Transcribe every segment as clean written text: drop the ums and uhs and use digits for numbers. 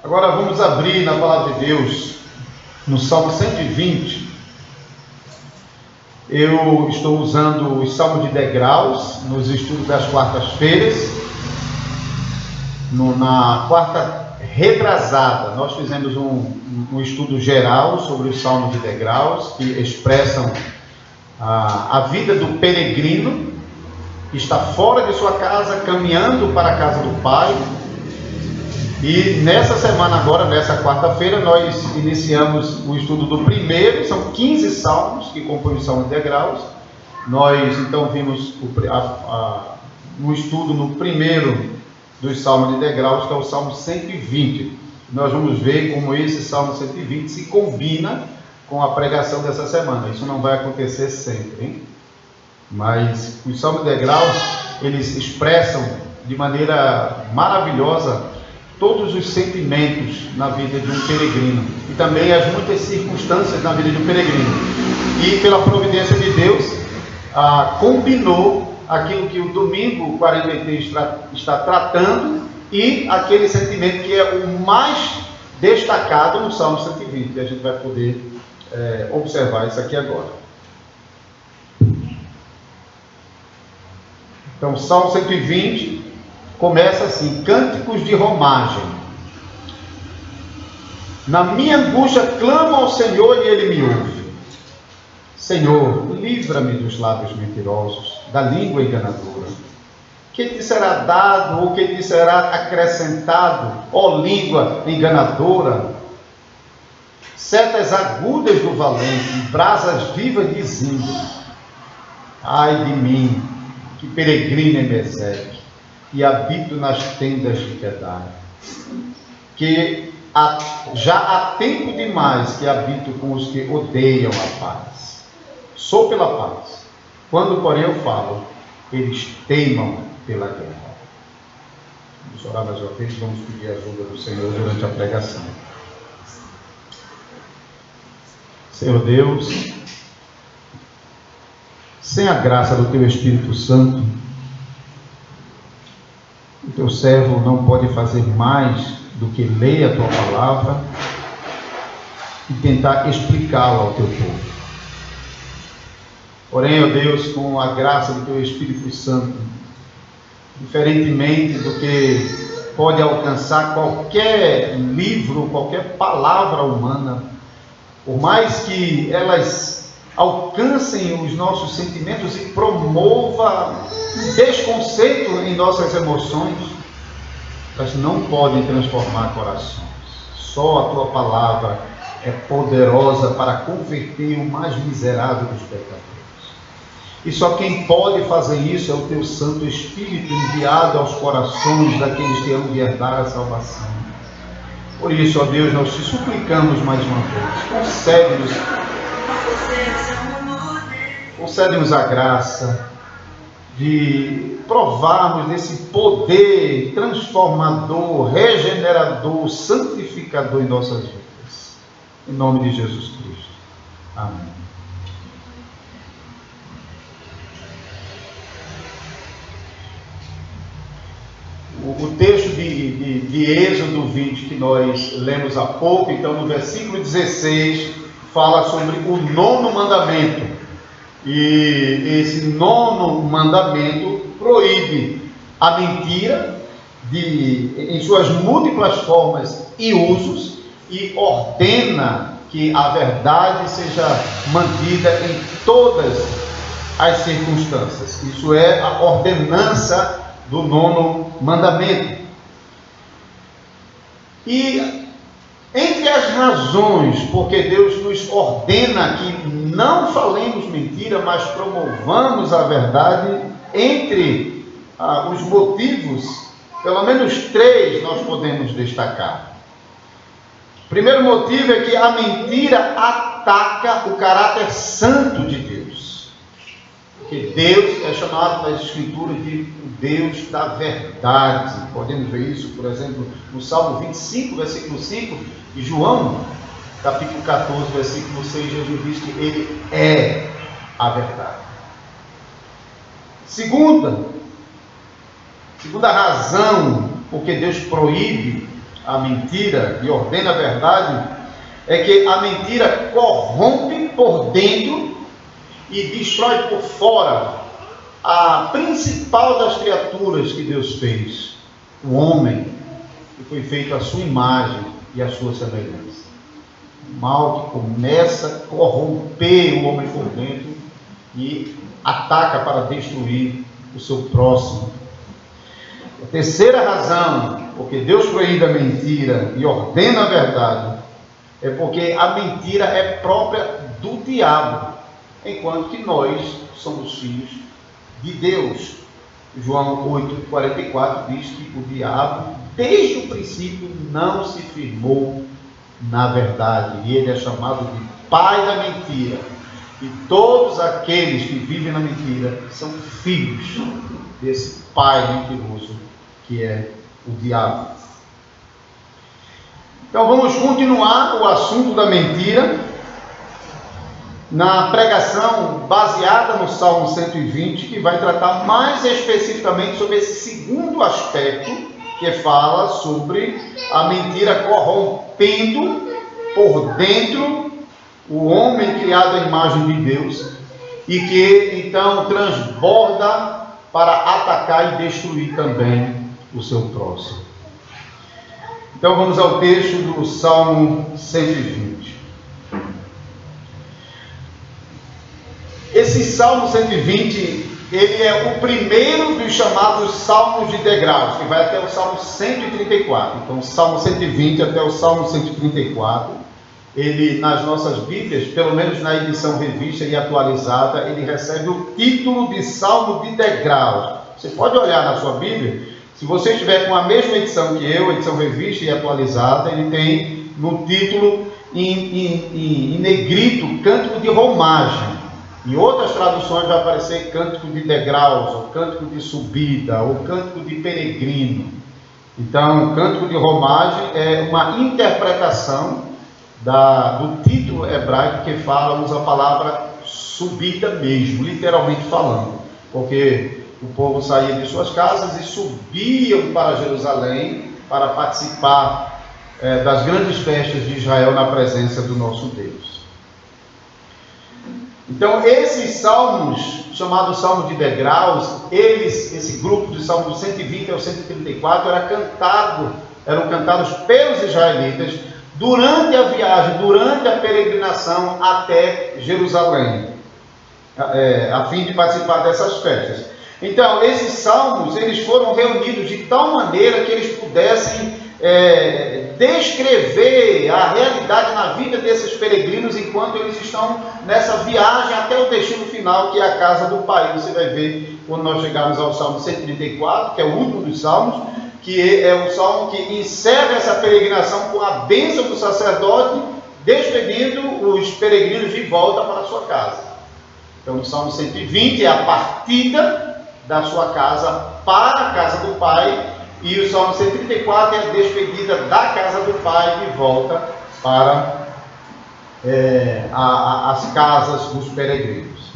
Agora vamos abrir na Palavra de Deus, no Salmo 120. Eu estou usando os salmos de degraus nos estudos das quartas-feiras. Na quarta retrasada, nós fizemos um estudo geral sobre os salmos de degraus, que expressam a vida do peregrino que está fora de sua casa, caminhando para a casa do Pai. E nessa semana agora, nessa quarta-feira, nós iniciamos o estudo do primeiro, são 15 salmos que compõem o salmo de degraus. Nós então vimos um estudo no primeiro dos salmos de degraus, que é o salmo 120. Nós vamos ver como esse salmo 120 se combina com a pregação dessa semana. Isso não vai acontecer sempre, hein? Mas os salmos de degraus, eles expressam de maneira maravilhosa todos os sentimentos na vida de um peregrino e também as muitas circunstâncias na vida de um peregrino. E pela providência de Deus, combinou aquilo que o domingo 43 está tratando e aquele sentimento que é o mais destacado no Salmo 120. E a gente vai poder observar isso aqui agora. Então, Salmo 120 começa assim: cânticos de romagem. Na minha angústia clamo ao Senhor e Ele me ouve. Senhor, livra-me dos lábios mentirosos, da língua enganadora. Que te será dado ou que te será acrescentado, ó língua enganadora? Setas agudas do valente, brasas vivas de zimbro. Ai de mim, que peregrino em Meseque, e habito nas tendas de Kedar, que já há tempo demais que habito com os que odeiam a paz. Sou pela paz, quando porém eu falo, eles teimam pela guerra. Vamos orar mais uma vez, vamos pedir a ajuda do Senhor durante a pregação. Senhor Deus, sem a graça do Teu Espírito Santo, o Teu servo não pode fazer mais do que ler a Tua palavra e tentar explicá-la ao Teu povo. Porém, ó Deus, com a graça do Teu Espírito Santo, diferentemente do que pode alcançar qualquer livro, qualquer palavra humana, por mais que elas alcancem os nossos sentimentos e promova um desconceito em nossas emoções, elas não podem transformar corações. Só a Tua palavra é poderosa para converter o mais miserável dos pecadores. E só quem pode fazer isso é o Teu Santo Espírito enviado aos corações daqueles que hão de herdar a salvação. Por isso, ó Deus, nós te suplicamos mais uma vez, concede-nos a graça de provarmos desse poder transformador, regenerador, santificador em nossas vidas. Em nome de Jesus Cristo. Amém. O texto de Êxodo 20 que nós lemos há pouco, então no versículo 16, fala sobre o 9º mandamento. E esse 9º mandamento proíbe a mentira em suas múltiplas formas e usos e ordena que a verdade seja mantida em todas as circunstâncias. Isso é a ordenança do 9º mandamento. E entre as razões porque Deus nos ordena que não falemos mentira, mas promovamos a verdade, entre os motivos, pelo menos 3 nós podemos destacar. O primeiro motivo é que a mentira ataca o caráter santo de Deus. Porque Deus é chamado nas Escrituras de o Deus da verdade. Podemos ver isso, por exemplo, no Salmo 25, versículo 5, e João, capítulo 14, versículo 6, Jesus diz que Ele é a verdade. Segunda razão porque Deus proíbe a mentira e ordena a verdade, é que a mentira corrompe por dentro e destrói por fora a principal das criaturas que Deus fez, o homem, que foi feito à sua imagem e à sua semelhança. O mal que começa a corromper o homem por dentro e ataca para destruir o seu próximo. A terceira razão, porque Deus proíbe a mentira e ordena a verdade, é porque a mentira é própria do diabo, enquanto que nós somos filhos de Deus. João 8,44 diz que o diabo, desde o princípio, não se firmou na verdade, e ele é chamado de pai da mentira. E todos aqueles que vivem na mentira são filhos desse pai mentiroso que é o diabo. Então vamos continuar o assunto da mentira na pregação baseada no Salmo 120, que vai tratar mais especificamente sobre esse segundo aspecto, que fala sobre a mentira corrompendo por dentro o homem criado à imagem de Deus e que então transborda para atacar e destruir também o seu próximo. Então vamos ao texto do Salmo 120. Esse Salmo 120, ele é o primeiro dos chamados Salmos de degraus, que vai até o Salmo 134. Então, Salmo 120 até o Salmo 134, ele, nas nossas Bíblias, pelo menos na edição revista e atualizada, ele recebe o título de Salmo de degraus. Você pode olhar na sua Bíblia, se você estiver com a mesma edição que eu, edição revista e atualizada, ele tem no título em negrito, Cântico de Romagem. Em outras traduções vai aparecer Cântico de degraus, ou Cântico de subida, ou Cântico de peregrino. Então, Cântico de Romagem é uma interpretação do título hebraico que usa a palavra subida mesmo, literalmente falando, porque o povo saía de suas casas e subiam para Jerusalém para participar das grandes festas de Israel na presença do nosso Deus. Então, esses salmos, chamados Salmos de degraus, esse grupo de salmos do 120 ao 134 eram cantados pelos israelitas durante a viagem, durante a peregrinação até Jerusalém, a fim de participar dessas festas. Então, esses salmos, eles foram reunidos de tal maneira que eles pudessem descrever a realidade na vida desses peregrinos enquanto eles estão nessa viagem até o destino final, que é a casa do Pai. Você vai ver quando nós chegarmos ao Salmo 134, que é o último dos salmos, que é o salmo que encerra essa peregrinação com a bênção do sacerdote, despedindo os peregrinos de volta para a sua casa. Então, o Salmo 120 é a partida da sua casa para a casa do Pai, e o Salmo 134 é a despedida da casa do Pai de volta para as casas dos peregrinos.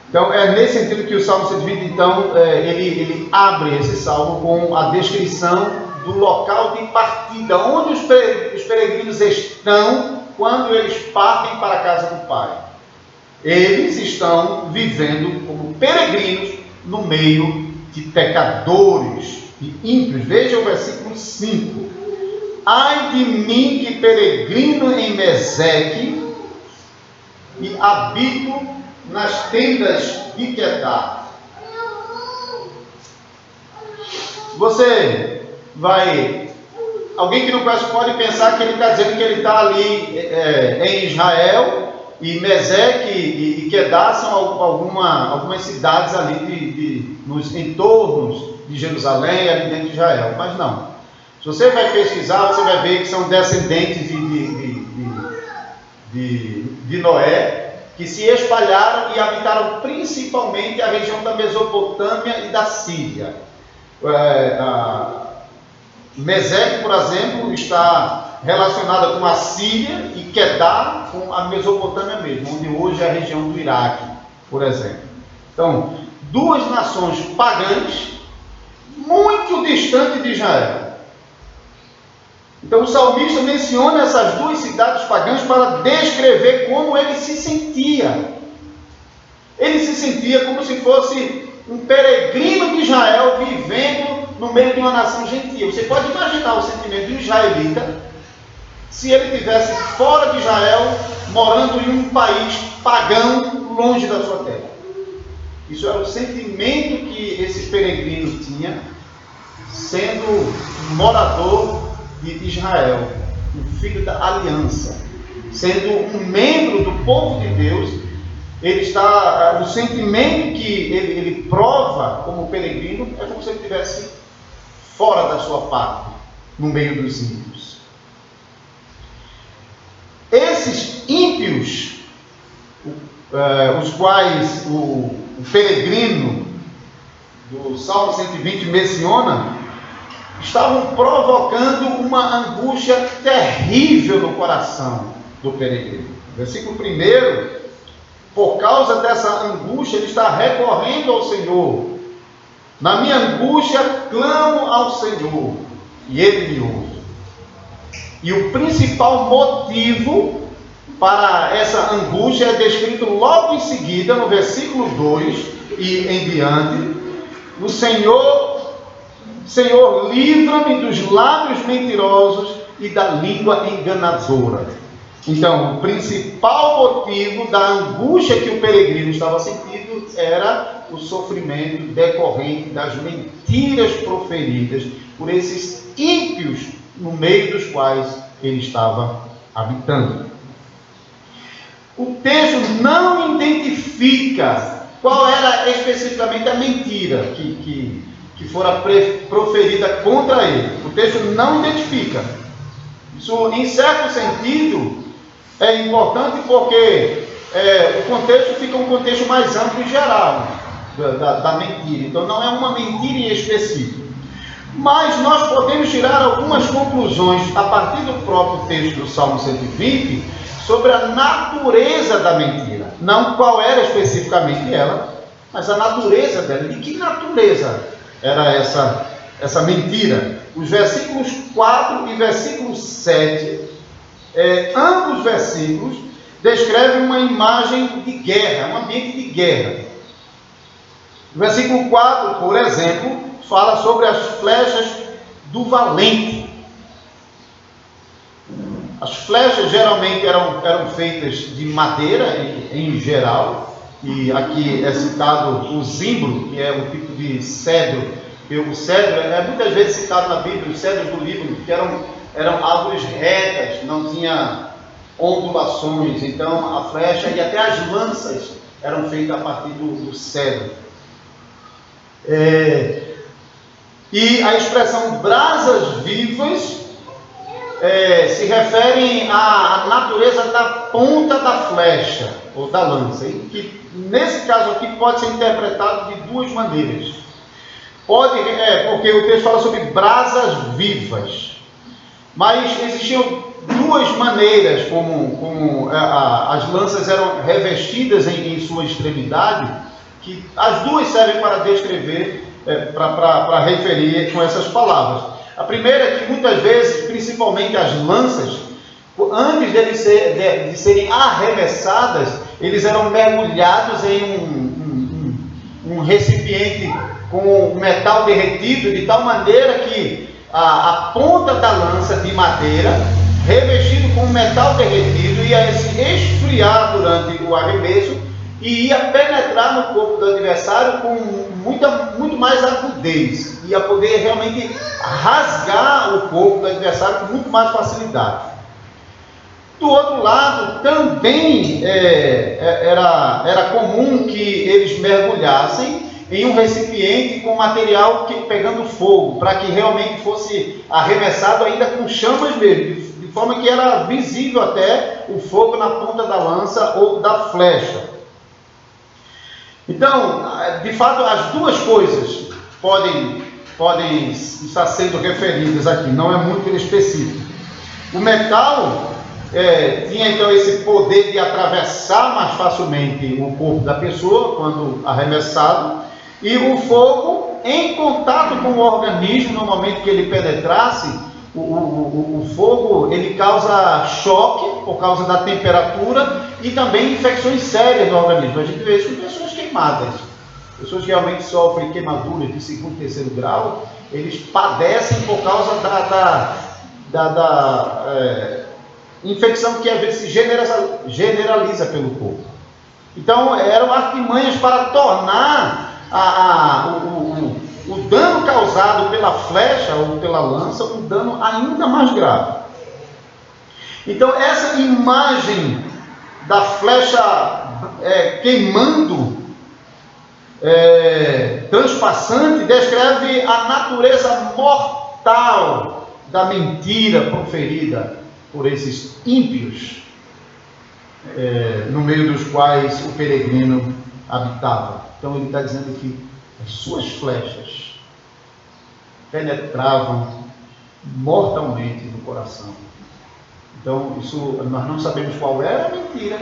Então, é nesse sentido que o Salmo 120, então, ele abre esse salmo com a descrição do local de partida, onde os peregrinos estão quando eles partem para a casa do Pai. Eles estão vivendo como peregrinos no meio de pecadores e ímpios. Veja o versículo 5. Ai de mim que peregrino em Meseque e habito nas tendas de Quedar. Alguém que não conhece pode pensar que ele está dizendo que ele está ali em Israel, e Meseque e Quedar são algumas cidades ali nos entornos de Jerusalém, ali dentro de Israel. Mas não. Se você vai pesquisar, você vai ver que são descendentes de Noé, que se espalharam e habitaram principalmente a região da Mesopotâmia e da Síria. Meseque, por exemplo, está relacionada com a Síria, e Quedar com a Mesopotâmia mesmo, onde hoje é a região do Iraque, por exemplo. Então, duas nações pagãs muito distantes de Israel. Então o salmista menciona essas duas cidades pagãs para descrever como ele se sentia. Ele se sentia como se fosse um peregrino de Israel vivendo no meio de uma nação gentil. Você pode imaginar o sentimento do israelita se ele estivesse fora de Israel, morando em um país pagão, longe da sua terra. Isso era o sentimento que esse peregrino tinha, sendo morador de Israel, um filho da aliança, sendo um membro do povo de Deus. Ele está, o sentimento que ele prova como peregrino é como se ele estivesse fora da sua pátria, no meio dos ímpios. Esses ímpios, os quais o peregrino do Salmo 120 menciona, estavam provocando uma angústia terrível no coração do peregrino. Versículo 1, por causa dessa angústia, ele está recorrendo ao Senhor. Na minha angústia, clamo ao Senhor, e Ele me ouve. E o principal motivo para essa angústia é descrito logo em seguida, no versículo 2 e em diante. O Senhor, livra-me dos lábios mentirosos e da língua enganadora. Então, o principal motivo da angústia que o peregrino estava sentindo era o sofrimento decorrente das mentiras proferidas por esses ímpios no meio dos quais ele estava habitando. O texto não identifica qual era especificamente a mentira que fora proferida contra ele. O texto não identifica. Isso, em certo sentido, é importante porque o contexto fica um contexto mais amplo e geral da mentira. Então não é uma mentira em específico. Mas nós podemos tirar algumas conclusões a partir do próprio texto do Salmo 120 sobre a natureza da mentira. Não qual era especificamente ela, mas a natureza dela. De que natureza era essa mentira? Os versículos 4 e versículo 7, ambos versículos descrevem uma imagem de guerra, um ambiente de guerra. O versículo 4, por exemplo, fala sobre as flechas do valente. As flechas geralmente eram feitas de madeira, em geral, e aqui é citado o zimbro, que é um tipo de cedro. O cedro é muitas vezes citado na Bíblia, os cedros do Líbano, que eram árvores retas, não tinha ondulações. Então a flecha e até as lanças eram feitas a partir do cedro. E a expressão brasas vivas se refere à natureza da ponta da flecha ou da lança, e que nesse caso aqui pode ser interpretado de duas maneiras. Porque o texto fala sobre brasas vivas, mas existiam duas maneiras como as lanças eram revestidas em sua extremidade, que as duas servem para descrever, para referir com essas palavras. A primeira é que muitas vezes, principalmente as lanças, antes de serem arremessadas, eles eram mergulhados em um recipiente com metal derretido, de tal maneira que a ponta da lança de madeira, revestido com metal derretido, ia se esfriar durante o arremesso e ia penetrar no corpo do adversário com muito mais agudez, ia poder realmente rasgar o corpo do adversário com muito mais facilidade. Do outro lado, também era comum que eles mergulhassem em um recipiente com material pegando fogo, para que realmente fosse arremessado ainda com chamas mesmo, de forma que era visível até o fogo na ponta da lança ou da flecha. Então, de fato, as duas coisas podem estar sendo referidas aqui, não é muito específico. O metal tinha então esse poder de atravessar mais facilmente o corpo da pessoa quando arremessado, e o fogo, em contato com o organismo, no momento que ele penetrasse, o fogo, ele causa choque por causa da temperatura e também infecções sérias no organismo. A gente vê isso com pessoas queimadas. Pessoas que realmente sofrem queimaduras de segundo e terceiro grau, eles padecem por causa da infecção que às vezes se generaliza pelo corpo. Então, eram artimanhas para tornar o dano causado pela flecha ou pela lança um dano ainda mais grave. Então, essa imagem da flecha queimando, transpassante, descreve a natureza mortal da mentira proferida por esses ímpios, no meio dos quais o peregrino habitava. Então ele está dizendo que as suas flechas penetravam mortalmente no coração. Então isso, nós não sabemos qual era a mentira,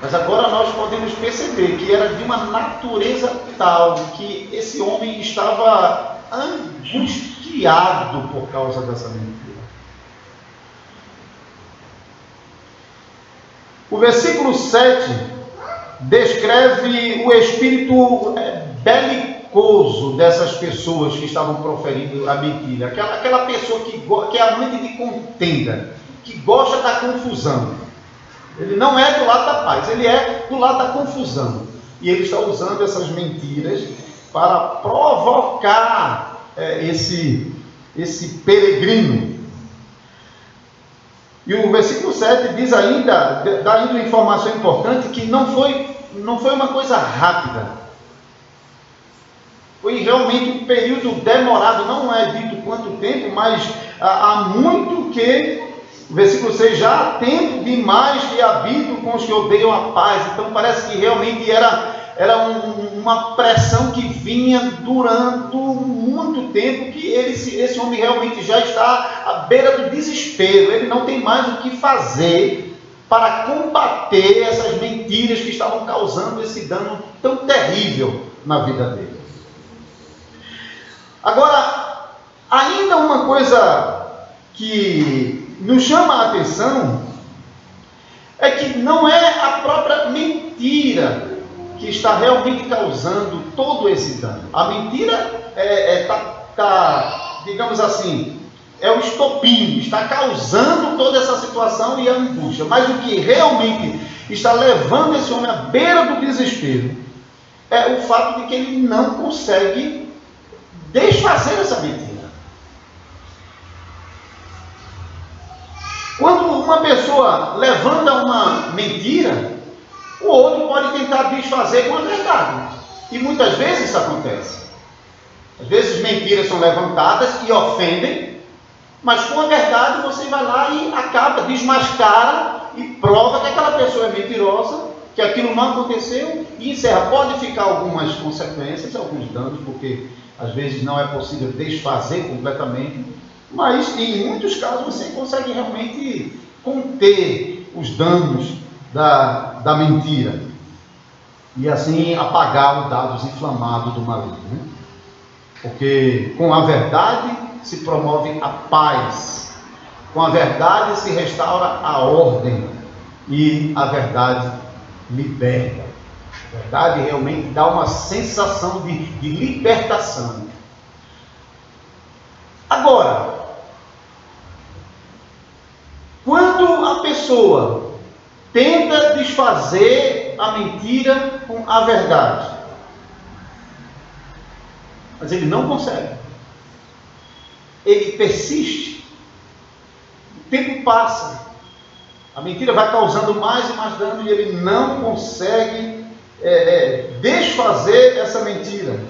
mas agora nós podemos perceber que era de uma natureza tal que esse homem estava angustiado por causa dessa mentira. O versículo 7 descreve o espírito belicoso dessas pessoas que estavam proferindo a mentira. Aquela pessoa que é amante de contenda, que gosta da confusão. Ele não é do lado da paz, ele é do lado da confusão. E ele está usando essas mentiras para provocar esse peregrino. E o versículo 7 diz ainda, dá ainda uma informação importante, que não foi uma coisa rápida. Foi realmente um período demorado, não é dito quanto tempo, mas há muito que, o versículo 6, já há tempo demais que habito com os que odeiam a paz. Então parece que realmente era uma pressão que vinha durando muito tempo, que esse homem realmente já está à beira do desespero. Ele não tem mais o que fazer para combater essas mentiras que estavam causando esse dano tão terrível na vida dele. Agora, ainda uma coisa que nos chama a atenção é que não é a própria mentira que está realmente causando todo esse dano. A mentira digamos assim, é o estopim, está causando toda essa situação e a angústia. Mas o que realmente está levando esse homem à beira do desespero é o fato de que ele não consegue desfazer essa mentira. Quando uma pessoa levanta uma mentira, o outro pode tentar desfazer com a verdade. E muitas vezes isso acontece. Às vezes mentiras são levantadas e ofendem, mas com a verdade você vai lá e acaba, desmascara e prova que aquela pessoa é mentirosa, que aquilo não aconteceu e encerra. Pode ficar algumas consequências, alguns danos, porque às vezes não é possível desfazer completamente, mas em muitos casos você consegue realmente conter os danos da mentira e assim apagar os dados inflamados do maligno, né? Porque com a verdade se promove a paz, com a verdade se restaura a ordem e a verdade liberta. A verdade realmente dá uma sensação de libertação. Agora, quando a pessoa tenta desfazer a mentira com a verdade, mas ele não consegue, ele persiste, o tempo passa, a mentira vai causando mais e mais dano e ele não consegue desfazer essa mentira.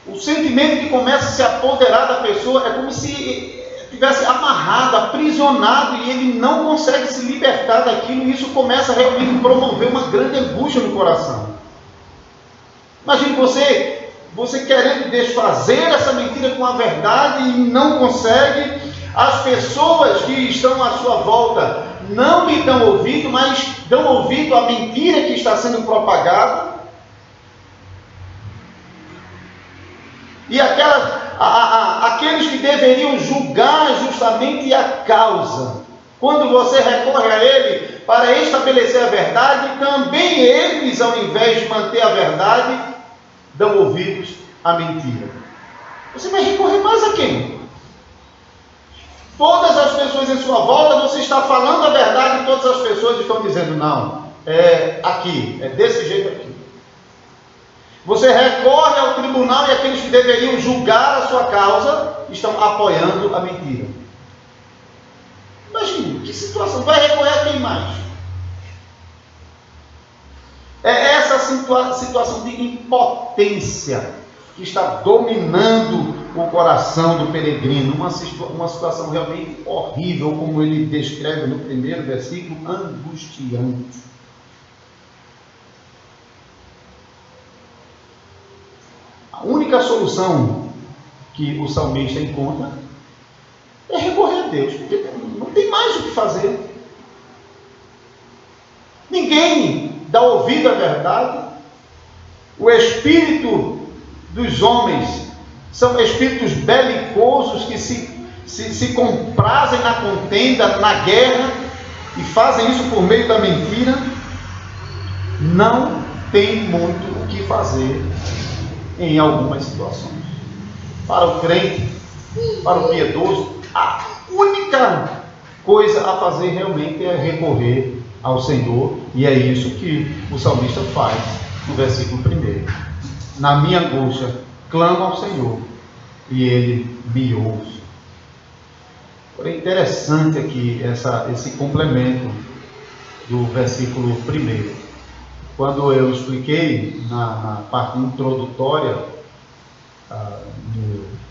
O sentimento que começa a se apoderar da pessoa é como se estivesse amarrado, aprisionado, e ele não consegue se libertar daquilo, e isso começa realmente a promover uma grande angústia no coração. Imagine você querendo desfazer essa mentira com a verdade e não consegue. As pessoas que estão à sua volta não lhe dão ouvido, mas dão ouvido à mentira que está sendo propagada. E aquela aqueles que deveriam julgar justamente a causa. Quando você recorre a ele para estabelecer a verdade, também eles, ao invés de manter a verdade, dão ouvidos à mentira. Você vai recorrer mais a quem? Todas as pessoas em sua volta, você está falando a verdade e todas as pessoas estão dizendo, não, é aqui, é desse jeito aqui. Você recorre ao tribunal e aqueles que deveriam julgar a sua causa estão apoiando a mentira. Imagine, que situação, vai recorrer a quem mais? É essa situação de impotência que está dominando o coração do peregrino, uma situação realmente horrível, como ele descreve no primeiro versículo, angustiante. A única solução que o salmista encontra é recorrer a Deus, porque não tem mais o que fazer. Ninguém dá ouvido à verdade. O espírito dos homens são espíritos belicosos que se comprazem na contenda, na guerra, e fazem isso por meio da mentira. Não tem muito o que fazer em algumas situações. Para o crente, para o piedoso, a única coisa a fazer realmente é recorrer ao Senhor, e é isso que o salmista faz no versículo 1. Na minha angústia, clamo ao Senhor, e Ele me ouve. Porém, interessante aqui esse complemento do versículo 1. Quando eu expliquei na parte introdutória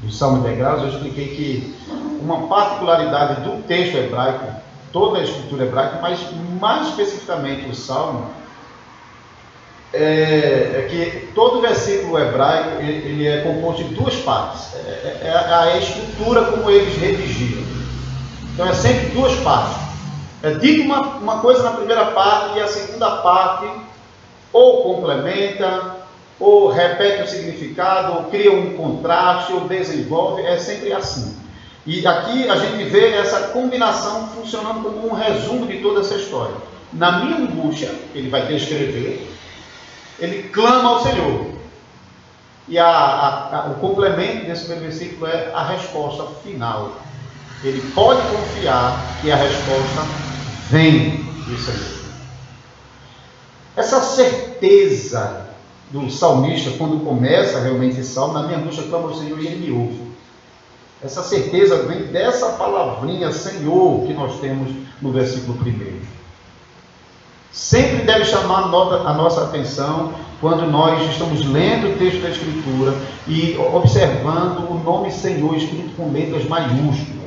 do Salmo de Degraus, eu expliquei que uma particularidade do texto hebraico, toda a escritura hebraica, mas mais especificamente o Salmo, é que todo versículo hebraico ele é composto de duas partes. É a estrutura como eles redigiram. Então é sempre duas partes. É dito uma coisa na primeira parte e a segunda parte ou complementa, ou repete o significado, ou cria um contraste, ou desenvolve, é sempre assim. E aqui a gente vê essa combinação funcionando como um resumo de toda essa história. Na minha angústia, ele vai descrever, ele clama ao Senhor. E o complemento desse versículo é a resposta final. Ele pode confiar que a resposta vem do Senhor. Essa certeza do salmista, quando começa realmente esse salmo, na minha angústia clamo ao Senhor e Ele me ouve. Essa certeza vem dessa palavrinha Senhor que nós temos no versículo 1. Sempre deve chamar a nossa atenção quando nós estamos lendo o texto da Escritura e observando o nome Senhor escrito com letras maiúsculas.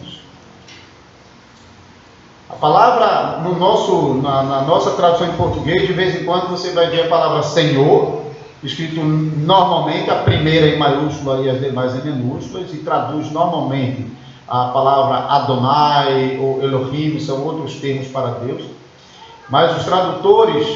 A palavra, na nossa tradução em português, de vez em quando você vai ver a palavra Senhor, escrito normalmente, a primeira em maiúscula e as demais em minúsculas, e traduz normalmente a palavra Adonai ou Elohim, são outros termos para Deus. Mas os tradutores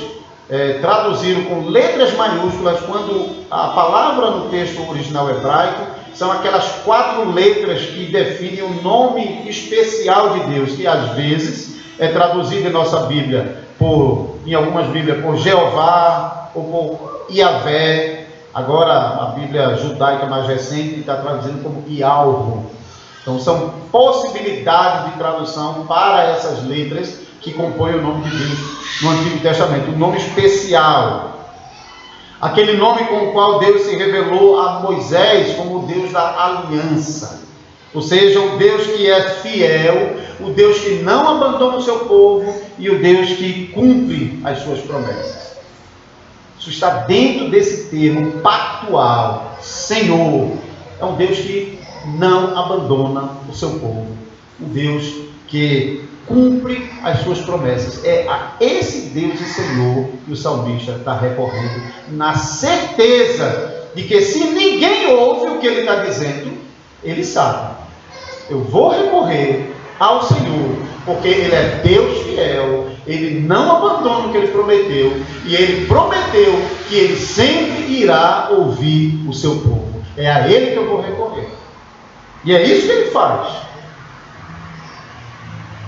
traduziram com letras maiúsculas quando a palavra no texto original hebraico são aquelas 4 letras que definem o nome especial de Deus, que às vezes é traduzido em nossa Bíblia, em algumas Bíblias, por Jeová ou por Iavé. Agora a Bíblia judaica mais recente está traduzindo como Ialvo. Então são possibilidades de tradução para essas letras que compõem o nome de Deus no Antigo Testamento, um nome especial. Aquele nome com o qual Deus se revelou a Moisés como o Deus da aliança. Ou seja, o Deus que é fiel, o Deus que não abandona o seu povo e o Deus que cumpre as suas promessas. Isso está dentro desse termo pactual. Senhor é um Deus que não abandona o seu povo. Um Deus que cumpre as suas promessas. É a esse Deus e Senhor que o salmista está recorrendo, na certeza de que se ninguém ouve o que ele está dizendo, ele sabe. Eu vou recorrer ao Senhor, porque Ele é Deus fiel, Ele não abandona o que Ele prometeu, e Ele prometeu que Ele sempre irá ouvir o seu povo. É a Ele que eu vou recorrer. E é isso que ele faz.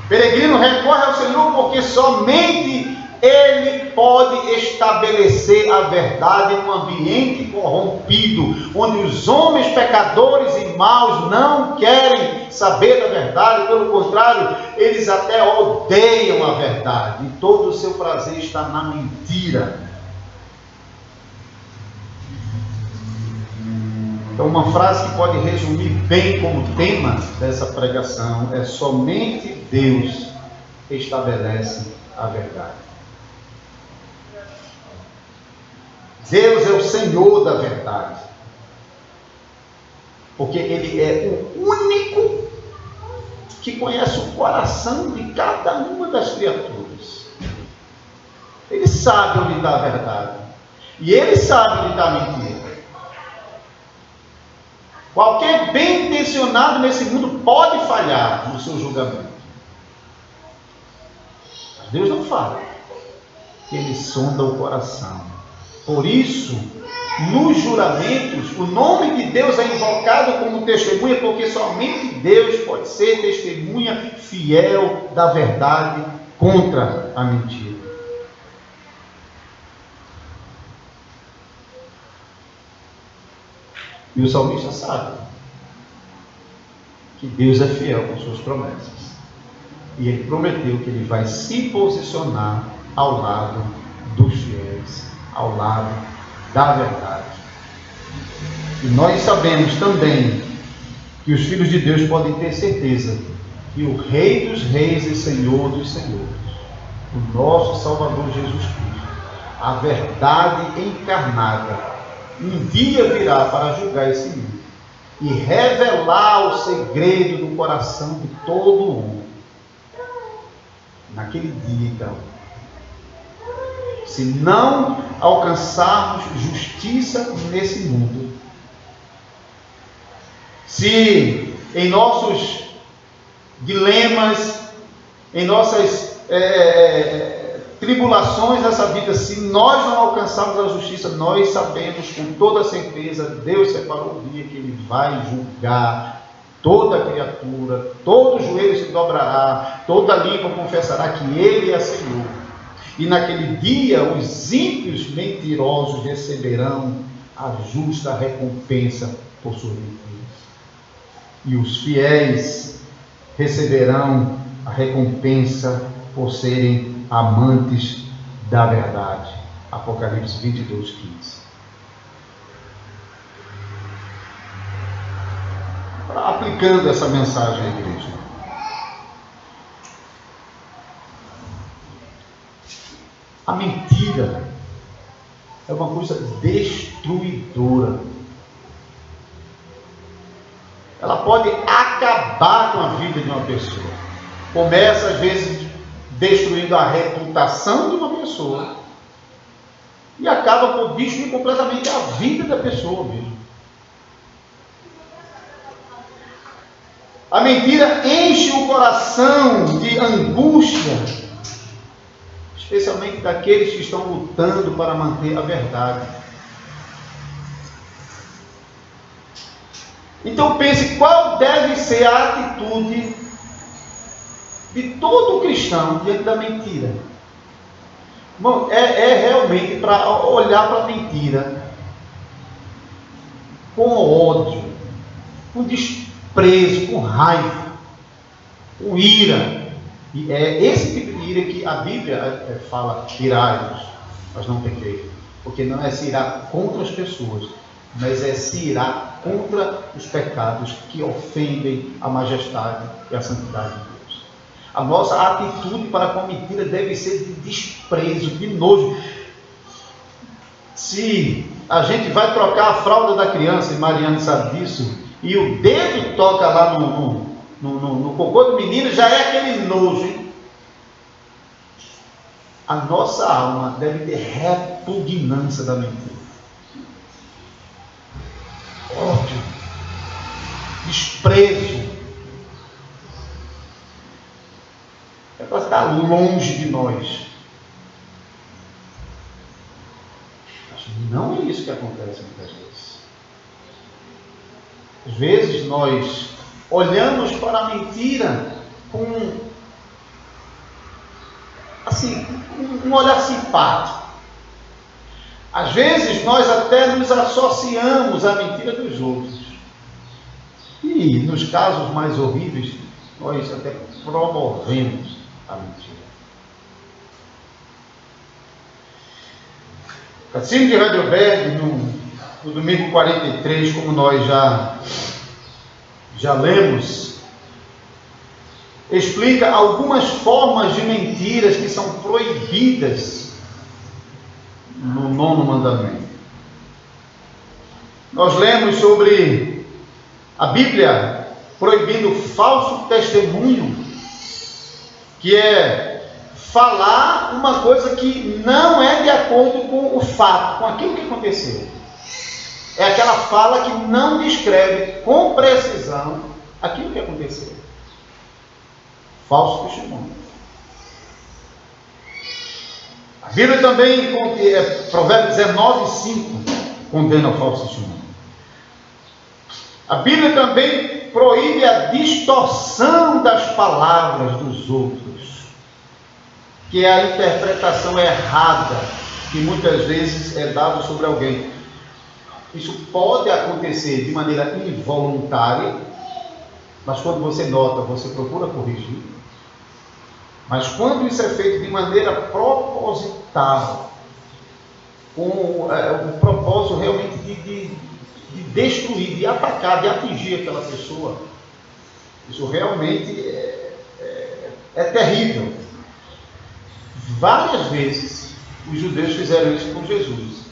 O peregrino recorre ao Senhor porque somente Ele pode estabelecer a verdade em um ambiente corrompido, onde os homens pecadores e maus não querem saber da verdade, pelo contrário, eles até odeiam a verdade, e todo o seu prazer está na mentira. Então, uma frase que pode resumir bem como tema dessa pregação é: somente Deus estabelece a verdade. Deus é o Senhor da verdade, porque Ele é o único que conhece o coração de cada uma das criaturas. Ele sabe onde está a verdade, e Ele sabe onde está a mentira. Qualquer bem intencionado nesse mundo pode falhar no seu julgamento, mas Deus não falha, Ele sonda o coração. Por isso, nos juramentos, o nome de Deus é invocado como testemunha, porque somente Deus pode ser testemunha fiel da verdade contra a mentira. E o salmista sabe que Deus é fiel com suas promessas. E ele prometeu que ele vai se posicionar ao lado dos fiéis, ao lado da verdade. E nós sabemos também que os filhos de Deus podem ter certeza que o Rei dos Reis e Senhor dos Senhores, o nosso Salvador Jesus Cristo, a verdade encarnada, um dia virá para julgar esse mundo e revelar o segredo do coração de todo homem. Naquele dia, então, se não alcançarmos justiça nesse mundo, se em nossos dilemas, em nossas tribulações nessa vida, se nós não alcançarmos a justiça, nós sabemos com toda certeza, Deus separou o dia que Ele vai julgar toda criatura, todo joelho se dobrará, toda língua confessará que Ele é Senhor. E naquele dia os ímpios mentirosos receberão a justa recompensa por suas mentiras, e os fiéis receberão a recompensa por serem amantes da verdade. Apocalipse 22, 15. Aplicando essa mensagem à igreja, a mentira é uma coisa destruidora. Ela pode acabar com a vida de uma pessoa. Começa, às vezes, destruindo a reputação de uma pessoa e acaba por destruir completamente a vida da pessoa mesmo. A mentira enche o coração de angústia, especialmente daqueles que estão lutando para manter a verdade. Então pense qual deve ser a atitude de todo cristão diante da mentira. Bom, é realmente para olhar para a mentira com ódio, com desprezo, com raiva, com ira. E é esse tipo de ira que a Bíblia fala: irai-vos, mas não pequei. Porque não é se irar contra as pessoas, mas é se irar contra os pecados que ofendem a majestade e a santidade de Deus. A nossa atitude para com a mentira deve ser de desprezo, de nojo. Se a gente vai trocar a fralda da criança, e Mariana sabe disso, e o dedo toca lá no cocô do menino, já é aquele nojo, hein? A nossa alma deve ter repugnância da mentira. Ódio, desprezo. É para estar longe de nós. Mas não é isso que acontece muitas vezes. Às vezes nós olhamos para a mentira com, assim, um olhar simpático. Às vezes nós até nos associamos à mentira dos outros. E nos casos mais horríveis, nós até promovemos a mentira. Catecismo de Heidelberg, no domingo 43, como nós já lemos, explica algumas formas de mentiras que são proibidas no 9º mandamento. Nós lemos sobre a Bíblia proibindo falso testemunho, que é falar uma coisa que não é de acordo com o fato, com aquilo que aconteceu. É aquela fala que não descreve com precisão aquilo que aconteceu. Falso testemunho. A Bíblia também, Provérbios 19:5, condena o falso testemunho. A Bíblia também proíbe a distorção das palavras dos outros, que é a interpretação errada que muitas vezes é dada sobre alguém. Isso pode acontecer de maneira involuntária, mas quando você nota, você procura corrigir. Mas quando isso é feito de maneira proposital, com o propósito realmente de destruir, de atacar, de atingir aquela pessoa, isso realmente é terrível. Várias vezes os judeus fizeram isso com Jesus.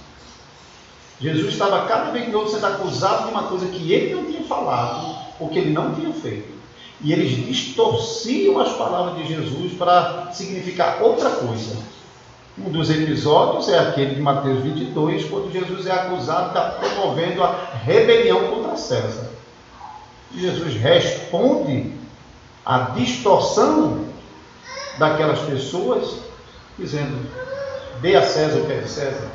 Jesus estava cada vez novo sendo acusado de uma coisa que ele não tinha falado, ou que ele não tinha feito. E eles distorciam as palavras de Jesus para significar outra coisa. Um dos episódios é aquele de Mateus 22, quando Jesus é acusado de estar promovendo a rebelião contra César. E Jesus responde à distorção daquelas pessoas, dizendo: dê a César o que é de César,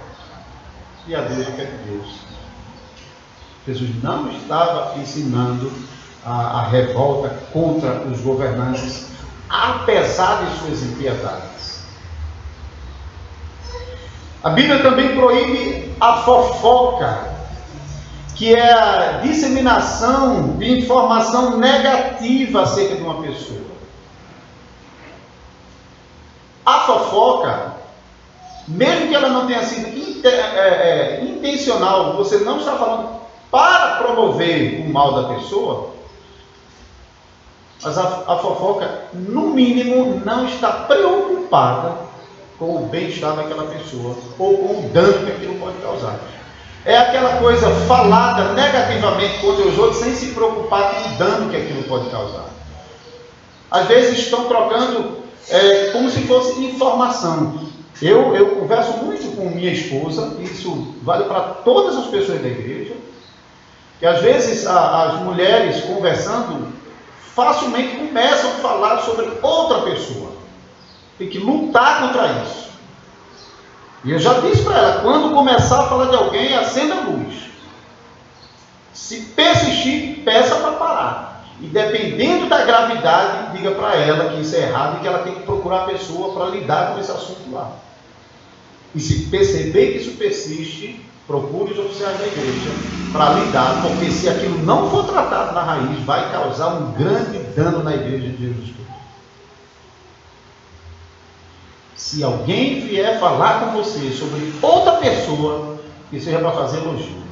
e a Deus o que é de Deus. Jesus não estava ensinando a revolta contra os governantes, apesar de suas impiedades. A Bíblia também proíbe a fofoca, que é a disseminação de informação negativa acerca de uma pessoa. A fofoca, mesmo que ela não tenha sido intencional, você não está falando para promover o mal da pessoa, mas a fofoca, no mínimo, não está preocupada com o bem-estar daquela pessoa ou com o dano que aquilo pode causar. É aquela coisa falada negativamente contra os outros sem se preocupar com o dano que aquilo pode causar. Às vezes estão trocando como se fosse informação. Eu converso muito com minha esposa, e isso vale para todas as pessoas da igreja, que às vezes as mulheres conversando facilmente começam a falar sobre outra pessoa. Tem que lutar contra isso. E eu já disse para ela, quando começar a falar de alguém, acenda a luz. Se persistir, peça para parar. E dependendo da gravidade, diga para ela que isso é errado e que ela tem que procurar a pessoa para lidar com esse assunto lá. E se perceber que isso persiste, procure os oficiais da igreja para lidar, porque se aquilo não for tratado na raiz, vai causar um grande dano na igreja de Jesus Cristo. Se alguém vier falar com você sobre outra pessoa, que seja para fazer elogio,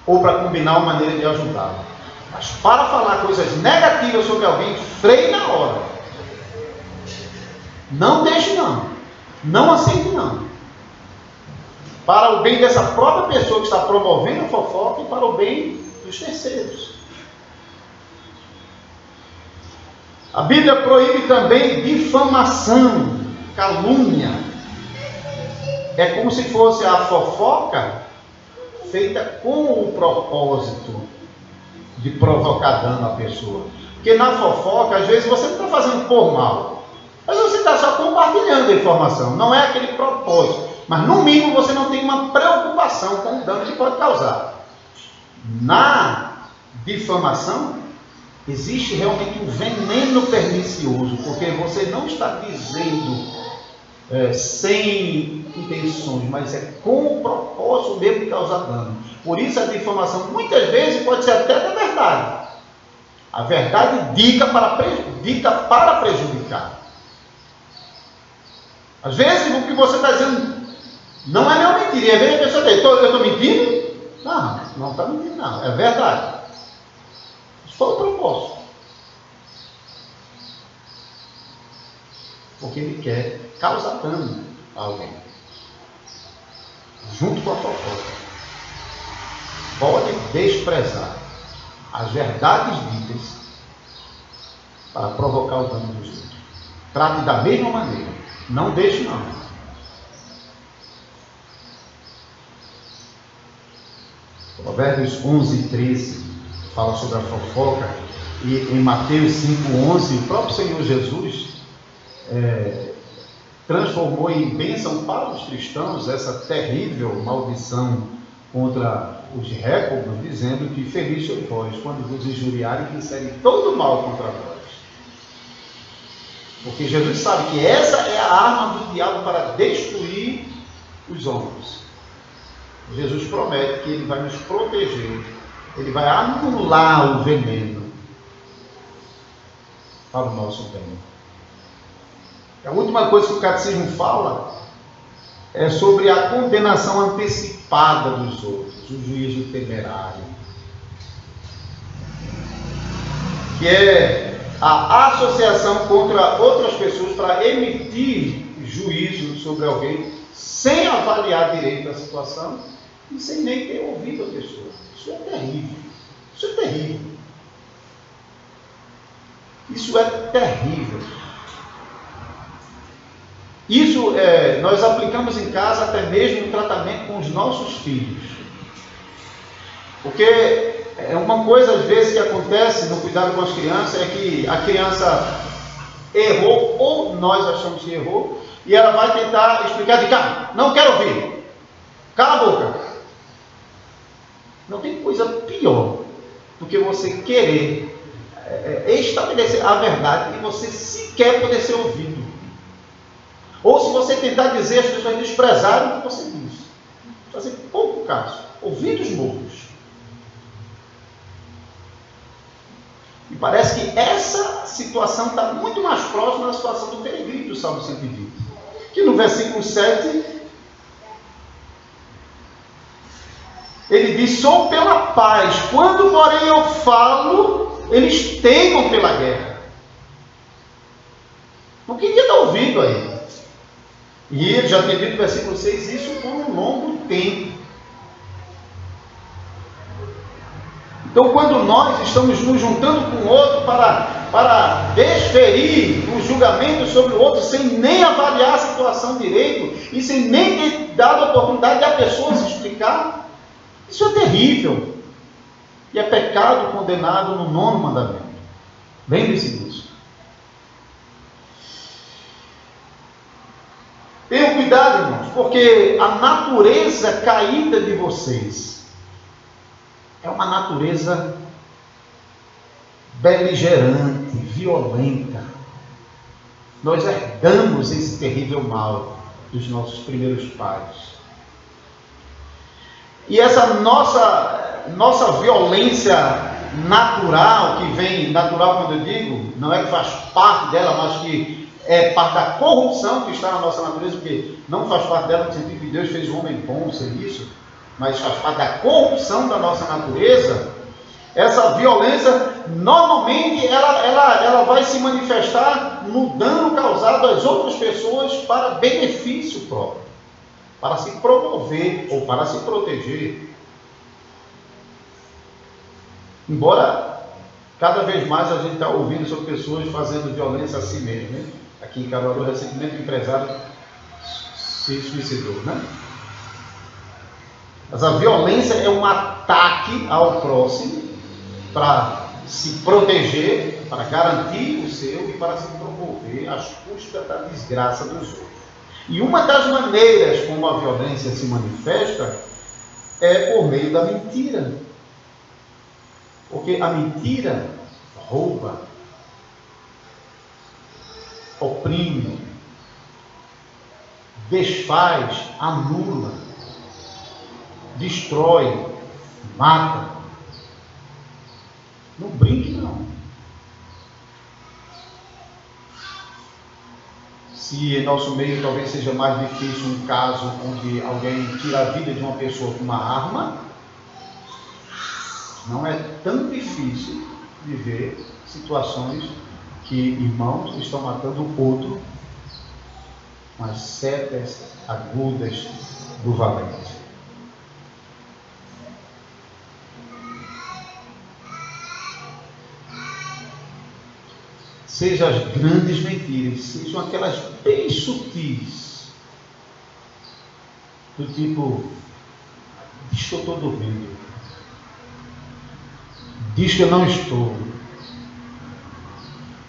ou para combinar uma maneira de ajudá-la, mas para falar coisas negativas sobre alguém, freie na hora. Não deixe não. Não aceite não. Para o bem dessa própria pessoa que está promovendo a fofoca e para o bem dos terceiros. A Bíblia proíbe também difamação, calúnia. É como se fosse a fofoca feita com o propósito de provocar dano à pessoa. Porque na fofoca, às vezes, você não está fazendo por mal, mas você está só compartilhando a informação. Não é aquele propósito. Mas, no mínimo, você não tem uma preocupação com o dano que pode causar. Na difamação, existe realmente um veneno pernicioso, porque você não está dizendo sem intenções, mas é com o propósito mesmo de causar dano. Por isso a difamação muitas vezes pode ser até da verdade. A verdade dita para prejudicar. Às vezes o que você está dizendo não é nenhuma mentira. E às vezes a pessoa diz, eu estou mentindo? Não está mentindo não, é verdade. Isso foi o propósito. Porque ele quer causar dano a alguém. Junto com a fofoca. Pode desprezar as verdades ditas para provocar o dano dos outros. Trate da mesma maneira. Não deixe não. Provérbios 11 e 13 fala sobre a fofoca. E em Mateus 5:11 o próprio Senhor Jesus transformou em bênção para os cristãos essa terrível maldição contra os réprobos, dizendo que feliz sois vós quando vos injuriarem e disserem todo mal contra vós. Porque Jesus sabe que essa é a arma do diabo para destruir os homens. Jesus promete que ele vai nos proteger, ele vai anular o veneno para o nosso bem. A última coisa que o catecismo fala é sobre a condenação antecipada dos outros, o juízo temerário, que é a associação contra outras pessoas para emitir juízo sobre alguém sem avaliar direito a situação e sem nem ter ouvido a pessoa. Isso é terrível. Isso é terrível. Isso é terrível. Isso nós aplicamos em casa até mesmo no tratamento com os nossos filhos. Porque é uma coisa às vezes que acontece no cuidado com as crianças é que a criança errou ou nós achamos que errou e ela vai tentar explicar de cá, não quero ouvir, cala a boca. Não tem coisa pior do que você querer estabelecer a verdade e você sequer poder ser ouvido. Ou se você tentar dizer, as pessoas desprezarem o que você diz. Fazer pouco caso. Ouvidos mudos. E parece que essa situação está muito mais próxima da situação do peregrino do Salmo 120. Que no versículo 7, ele diz, sou pela paz. Quando, porém, eu falo, eles teimam pela guerra. Não queria estar ouvindo aí. E ele já tem dito no versículo 6, isso por um longo tempo. Então, quando nós estamos nos juntando com o outro para desferir um julgamento sobre o outro, sem nem avaliar a situação direito, e sem nem ter dado a oportunidade de a pessoa se explicar, isso é terrível. E é pecado condenado no 9º mandamento. Lembre-se disso. Tenham cuidado, irmãos, porque a natureza caída de vocês é uma natureza beligerante, violenta. Nós herdamos esse terrível mal dos nossos primeiros pais. E essa nossa violência natural, que vem, natural quando eu digo, não é que faz parte dela, mas que é parte da corrupção que está na nossa natureza, porque não faz parte dela no sentido que Deus fez o homem bom ser isso, mas faz parte da corrupção da nossa natureza. Essa violência, normalmente, ela vai se manifestar no dano causado às outras pessoas para benefício próprio, para se promover ou para se proteger. Embora cada vez mais a gente está ouvindo sobre pessoas fazendo violência a si mesmo, né? Aqui em Caruaru, recentemente, o empresário se suicidou, né? Mas a violência é um ataque ao próximo para se proteger, para garantir o seu e para se promover às custas da desgraça dos outros. E uma das maneiras como a violência se manifesta é por meio da mentira. Porque a mentira rouba, oprime, desfaz, anula, destrói, mata. Não brinque, não. Se em nosso meio talvez seja mais difícil um caso onde alguém tira a vida de uma pessoa com uma arma, não é tão difícil de ver situações que irmãos estão matando o outro com as setas agudas do valente. Sejam as grandes mentiras, sejam aquelas bem sutis, do tipo, diz que eu estou dormindo, diz que eu não estou.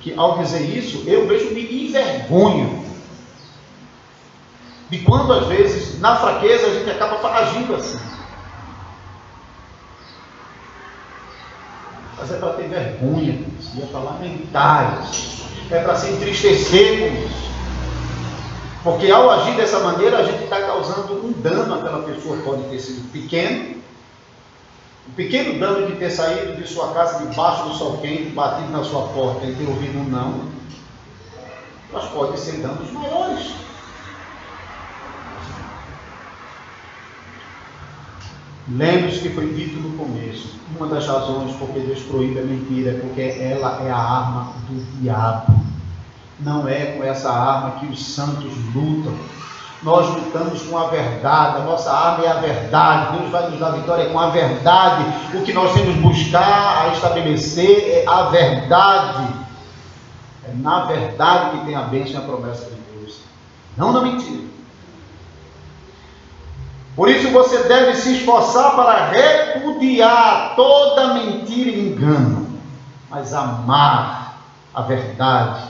Que ao dizer isso, eu vejo me envergonho de quando às vezes, na fraqueza, a gente acaba agindo assim. Mas é para ter vergonha disso, é para lamentar isso, é para se entristecer com isso. Porque ao agir dessa maneira, a gente está causando um dano àquela pessoa. Pode ter sido pequeno, um pequeno dano de ter saído de sua casa debaixo do sol quente, batido na sua porta e ter ouvido um não, mas pode ser danos maiores. Lembre-se que foi dito no começo, uma das razões porque Deus proíbe a mentira é porque ela é a arma do diabo. Não é com essa arma que os santos lutam. Nós lutamos com a verdade, a nossa arma é a verdade. Deus vai nos dar vitória com a verdade. O que nós temos que buscar a estabelecer é a verdade. É na verdade que tem a bênção e a promessa de Deus, não na mentira. Por isso você deve se esforçar para repudiar toda mentira e engano, mas amar a verdade,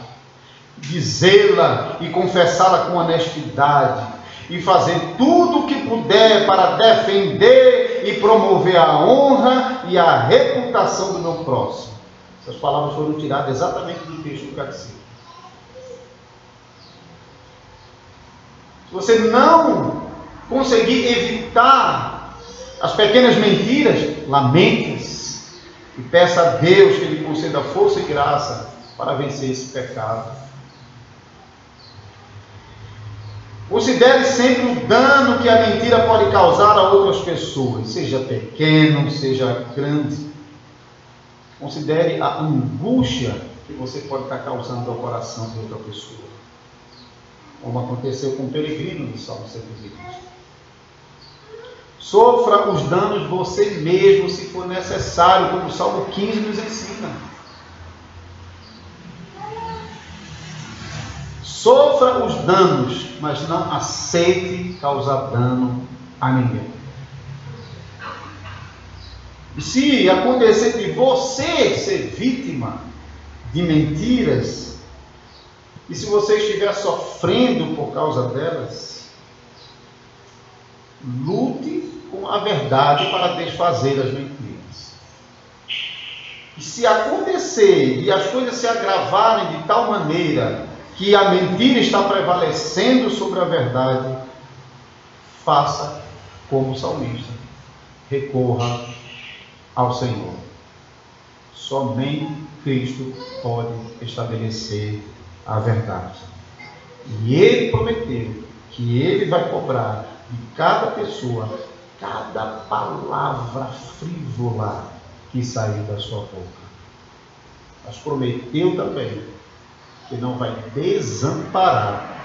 dizê-la e confessá-la com honestidade, e fazer tudo o que puder para defender e promover a honra e a reputação do meu próximo. Essas palavras foram tiradas exatamente do texto do catecismo. Se você não conseguir evitar as pequenas mentiras, lamente-se e peça a Deus que lhe conceda força e graça para vencer esse pecado. Considere sempre o dano que a mentira pode causar a outras pessoas, seja pequeno, seja grande. Considere a angústia que você pode estar causando ao coração de outra pessoa, como aconteceu com o peregrino do Salmo 120. Sofra os danos você mesmo, se for necessário, como o Salmo 15 nos ensina. Sofra os danos, mas não aceite causar dano a ninguém. E se acontecer de você ser vítima de mentiras, e se você estiver sofrendo por causa delas, lute com a verdade para desfazer as mentiras. E se acontecer e as coisas se agravarem de tal maneira que a mentira está prevalecendo sobre a verdade, faça como o salmista, recorra ao Senhor. Somente Cristo pode estabelecer a verdade. E Ele prometeu que Ele vai cobrar de cada pessoa cada palavra frívola que sair da sua boca. Mas prometeu também que não vai desamparar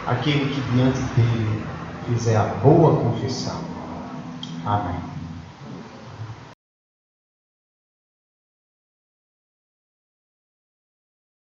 aquele que diante dele fizer a boa confissão. Amém.